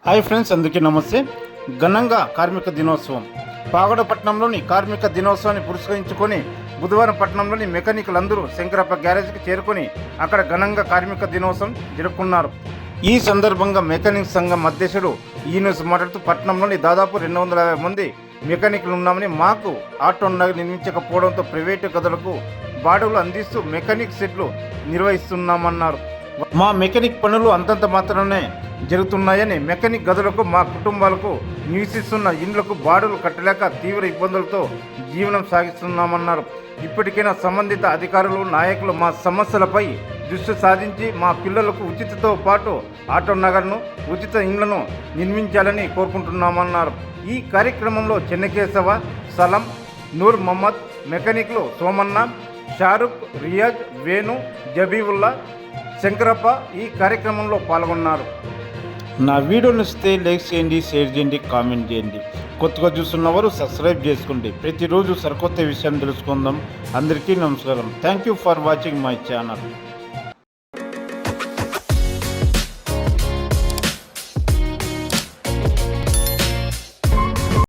Hi friends, అందరికీ నమస్తే. ఘనంగా కార్మిక దినోత్సవం పాగడపట్నంలోని కార్మిక దినోత్సవాన్ని పురస్కరించుకొని బుధవారం పట్టణంలోని మెకానికలందరూ శంకరప్ప గ్యారేజ్కి చేరుకొని అక్కడ ఘనంగా కార్మిక దినోత్సవం జరుపుకున్నారు. ఈ సందర్భంగా మెకానిక్ సంఘం అధ్యక్షుడు ఈనూస్ మాట్లాడుతూ పట్టణంలోని దాదాపు 250 మంది మెకానిక్లు ఉన్నామని, మాకు ఆటో నిర్మించకపోవడంతో ప్రైవేటు గదులకు బాడుగులు అందిస్తూ మెకానిక్ సెట్లు నిర్వహిస్తున్నామన్నారు. మా మెకానిక్ పనులు అంతంత మాత్రమే జరుగుతున్నాయని, మెకానిక్ గదులకు మా కుటుంబాలకు నివసిస్తున్న ఇండ్లకు బాడులు కట్టలేక తీవ్ర ఇబ్బందులతో జీవనం సాగిస్తున్నామన్నారు. ఇప్పటికైనా సంబంధిత అధికారులు, నాయకులు మా సమస్యలపై దృష్టి సాధించి మా పిల్లలకు ఉచితతో పాటు ఆటో నగర్ను, ఉచిత ఇండ్లను నిర్మించాలని కోరుకుంటున్నామన్నారు. ఈ కార్యక్రమంలో చెన్నకేశవ, సలం, నూర్ మహమ్మద్, మెకానిక్లు సోమన్న, షారుఖ్, రియాజ్, వేణు, జబీవుల్లా, శంకరప్ప ఈ కార్యక్రమంలో పాల్గొన్నారు. నా వీడియో నచ్చితే లైక్ చేయండి, షేర్ చేయండి, కామెంట్ చేయండి. కొత్తగా చూస్తున్నవారు సబ్స్క్రైబ్ చేసుకోండి. ప్రతిరోజు సరికొత్త విషయాన్ని తెలుసుకుందాం. అందరికీ నమస్కారం. Thank you for watching my channel.